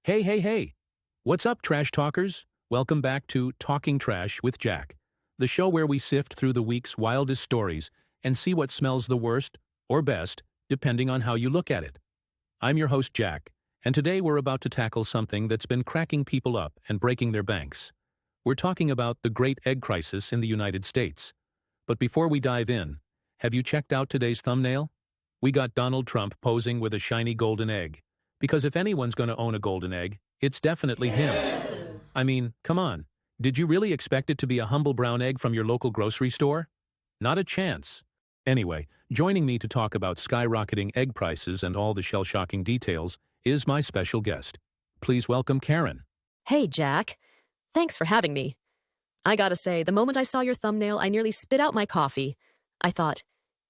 Hey, hey, hey! What's up, trash talkers? Welcome back to Talking Trash with Jack, the show where we sift through the week's wildest stories and see what smells the worst or best, depending on how you look at it. I'm your host, Jack, and today we're about to tackle something that's been cracking people up and breaking their banks. We're talking about the great egg crisis in the United States. But before we dive in, have you checked out today's thumbnail? We got Donald Trump posing with a shiny golden egg. Because if anyone's going to own a golden egg, it's definitely him. I mean, come on. Did you really expect it to be a humble brown egg from your local grocery store? Not a chance. Anyway, joining me to talk about skyrocketing egg prices and all the shell-shocking details is my special guest. Please welcome Karen. Hey, Jack. Thanks for having me. I gotta say, the moment I saw your thumbnail, I nearly spit out my coffee. I thought,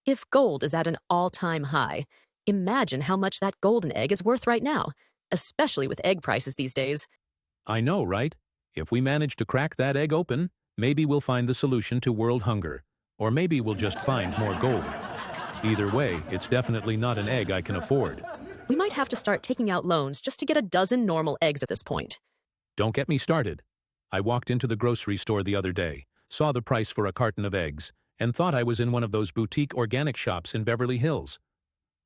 if gold is at an all-time high, imagine how much that golden egg is worth right now, especially with egg prices these days. I know, right? If we manage to crack that egg open, maybe we'll find the solution to world hunger. Or maybe we'll just find more gold. Either way, it's definitely not an egg I can afford. We might have to start taking out loans just to get a dozen normal eggs at this point. Don't get me started. I walked into the grocery store the other day, saw the price for a carton of eggs, and thought I was in one of those boutique organic shops in Beverly Hills.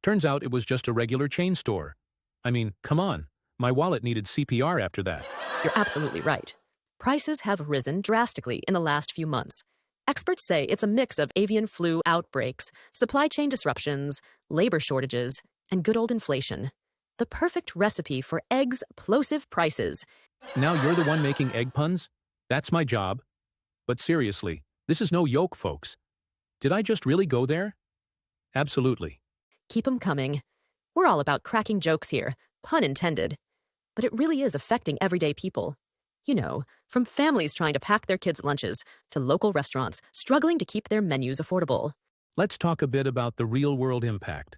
Turns out it was just a regular chain store. I mean, come on. My wallet needed CPR after that. You're absolutely right. Prices have risen drastically in the last few months. Experts say it's a mix of avian flu outbreaks, supply chain disruptions, labor shortages, and good old inflation. The perfect recipe for eggs-plosive prices. Now you're the one making egg puns? That's my job. But seriously, this is no joke, folks. Did I just really go there? Absolutely. Keep 'em coming. We're all about cracking jokes here, pun intended. But it really is affecting everyday people. You know, from families trying to pack their kids' lunches to local restaurants struggling to keep their menus affordable. Let's talk a bit about the real-world impact.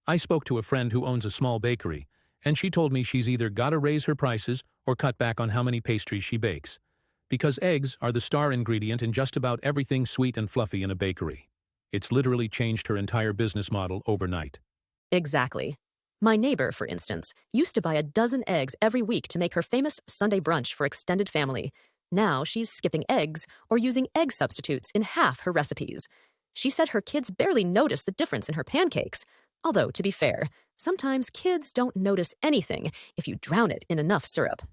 I spoke to a friend who owns a small bakery, and she told me she's either gotta raise her prices or cut back on how many pastries she bakes. Because eggs are the star ingredient in just about everything sweet and fluffy in a bakery. It's literally changed her entire business model overnight. Exactly. My neighbor, for instance, used to buy a dozen eggs every week to make her famous Sunday brunch for extended family. Now she's skipping eggs or using egg substitutes in half her recipes. She said her kids barely notice the difference in her pancakes. Although, to be fair, sometimes kids don't notice anything if you drown it in enough syrup.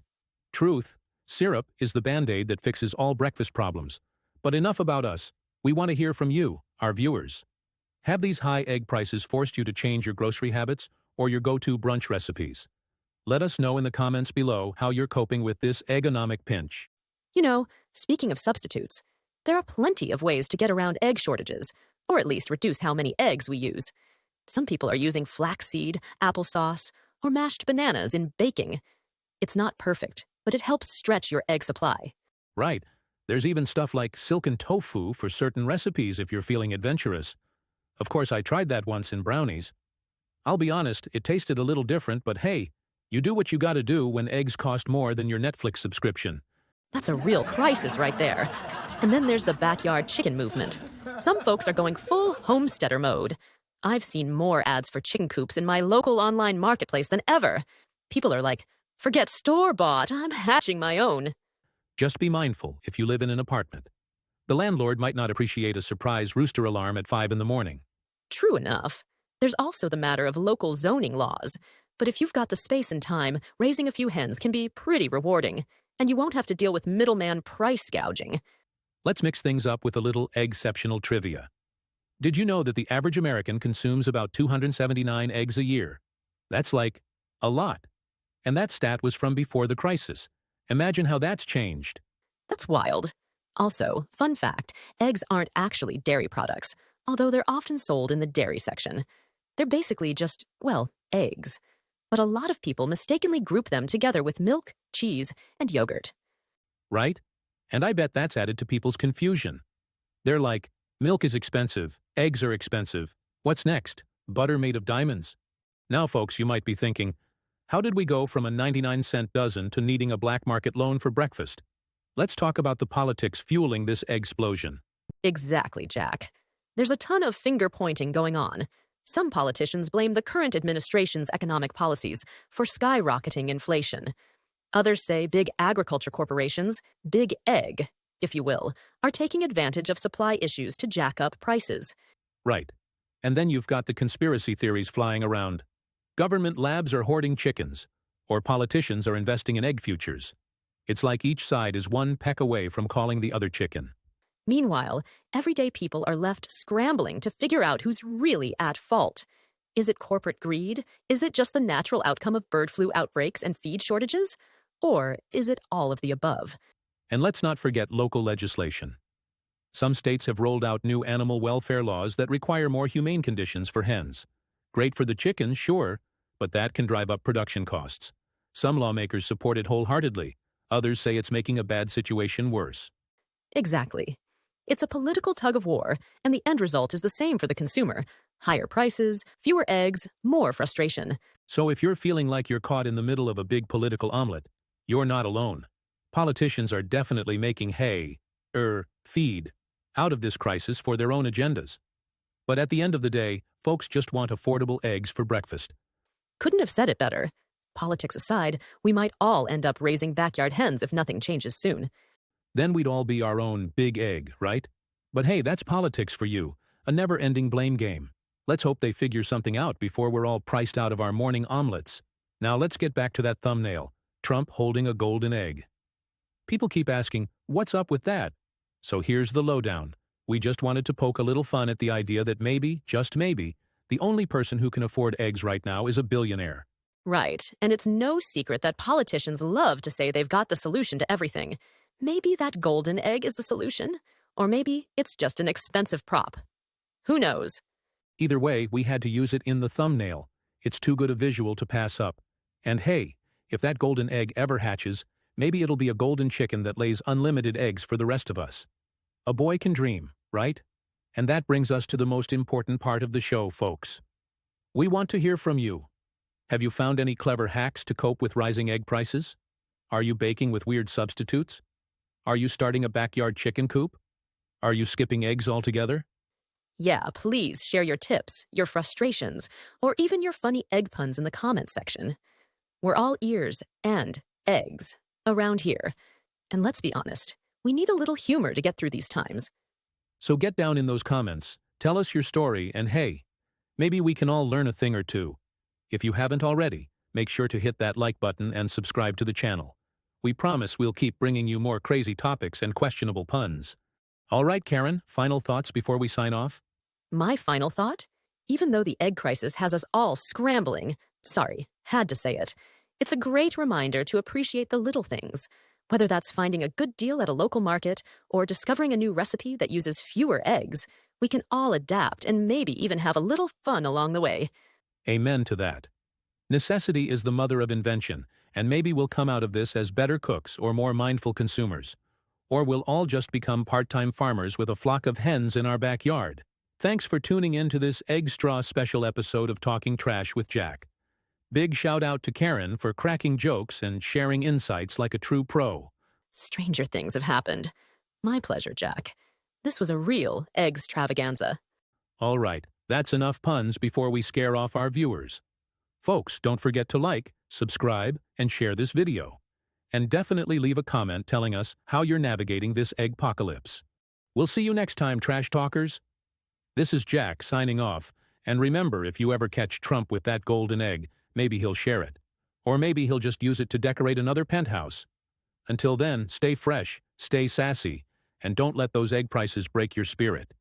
Truth, syrup is the Band-Aid that fixes all breakfast problems. But enough about us. We want to hear from you, our viewers. Have these high egg prices forced you to change your grocery habits or your go-to brunch recipes? Let us know in the comments below how you're coping with this economic pinch. You know, speaking of substitutes, there are plenty of ways to get around egg shortages, or at least reduce how many eggs we use. Some people are using flaxseed, applesauce, or mashed bananas in baking. It's not perfect, but it helps stretch your egg supply. Right. There's even stuff like silken tofu for certain recipes if you're feeling adventurous. Of course, I tried that once in brownies. I'll be honest, it tasted a little different, but hey, you do what you gotta do when eggs cost more than your Netflix subscription. That's a real crisis right there. And then there's the backyard chicken movement. Some folks are going full homesteader mode. I've seen more ads for chicken coops in my local online marketplace than ever. People are like, forget store-bought, I'm hatching my own. Just be mindful if you live in an apartment. The landlord might not appreciate a surprise rooster alarm at 5 in the morning. True enough. There's also the matter of local zoning laws. But if you've got the space and time, raising a few hens can be pretty rewarding. And you won't have to deal with middleman price gouging. Let's mix things up with a little egg-ceptional trivia. Did you know that the average American consumes about 279 eggs a year? That's like a lot. And that stat was from before the crisis. Imagine how that's changed. That's wild. Also, fun fact, eggs aren't actually dairy products, although they're often sold in the dairy section. They're basically just, well, eggs. But a lot of people mistakenly group them together with milk, cheese, and yogurt. Right? And I bet that's added to people's confusion. They're like, milk is expensive, eggs are expensive. What's next? Butter made of diamonds? Now, folks, you might be thinking, how did we go from a 99-cent dozen to needing a black market loan for breakfast? Let's talk about the politics fueling this egg-splosion. Exactly, Jack. There's a ton of finger-pointing going on. Some politicians blame the current administration's economic policies for skyrocketing inflation. Others say big agriculture corporations, big egg, if you will, are taking advantage of supply issues to jack up prices. Right. And then you've got the conspiracy theories flying around. Government labs are hoarding chickens, or politicians are investing in egg futures. It's like each side is one peck away from calling the other chicken. Meanwhile, everyday people are left scrambling to figure out who's really at fault. Is it corporate greed? Is it just the natural outcome of bird flu outbreaks and feed shortages? Or is it all of the above? And let's not forget local legislation. Some states have rolled out new animal welfare laws that require more humane conditions for hens. Great for the chickens, sure, but that can drive up production costs. Some lawmakers support it wholeheartedly. Others say it's making a bad situation worse. Exactly. It's a political tug-of-war, and the end result is the same for the consumer. Higher prices, fewer eggs, more frustration. So if you're feeling like you're caught in the middle of a big political omelet, you're not alone. Politicians are definitely making feed out of this crisis for their own agendas. But at the end of the day, folks just want affordable eggs for breakfast. Couldn't have said it better. Politics aside, we might all end up raising backyard hens if nothing changes soon. Then we'd all be our own big egg, right? But hey, that's politics for you, a never-ending blame game. Let's hope they figure something out before we're all priced out of our morning omelets. Now let's get back to that thumbnail, Trump holding a golden egg. People keep asking, what's up with that? So here's the lowdown. We just wanted to poke a little fun at the idea that maybe, just maybe, the only person who can afford eggs right now is a billionaire. Right, and it's no secret that politicians love to say they've got the solution to everything. Maybe that golden egg is the solution, or maybe it's just an expensive prop. Who knows? Either way, we had to use it in the thumbnail. It's too good a visual to pass up. And hey, if that golden egg ever hatches, maybe it'll be a golden chicken that lays unlimited eggs for the rest of us. A boy can dream, right? And that brings us to the most important part of the show, folks. We want to hear from you. Have you found any clever hacks to cope with rising egg prices? Are you baking with weird substitutes? Are you starting a backyard chicken coop? Are you skipping eggs altogether? Yeah, please share your tips, your frustrations, or even your funny egg puns in the comments section. We're all ears and eggs around here. And let's be honest, we need a little humor to get through these times. So get down in those comments, tell us your story, and hey, maybe we can all learn a thing or two. If you haven't already, make sure to hit that like button and subscribe to the channel. We promise we'll keep bringing you more crazy topics and questionable puns. All right, Karen, final thoughts before we sign off? My final thought? Even though the egg crisis has us all scrambling, had to say it, it's a great reminder to appreciate the little things. Whether that's finding a good deal at a local market or discovering a new recipe that uses fewer eggs, we can all adapt and maybe even have a little fun along the way. Amen to that. Necessity is the mother of invention, and maybe we'll come out of this as better cooks or more mindful consumers. Or we'll all just become part-time farmers with a flock of hens in our backyard. Thanks for tuning in to this Egg Straw special episode of Talking Trash with Jack. Big shout out to Karen for cracking jokes and sharing insights like a true pro. Stranger things have happened. My pleasure, Jack. This was a real eggs-travaganza. All right, that's enough puns before we scare off our viewers. Folks, don't forget to like, subscribe, and share this video. And definitely leave a comment telling us how you're navigating this egg-pocalypse. We'll see you next time, Trash Talkers. This is Jack signing off, and remember, if you ever catch Trump with that golden egg, maybe he'll share it. Or maybe he'll just use it to decorate another penthouse. Until then, stay fresh, stay sassy, and don't let those egg prices break your spirit.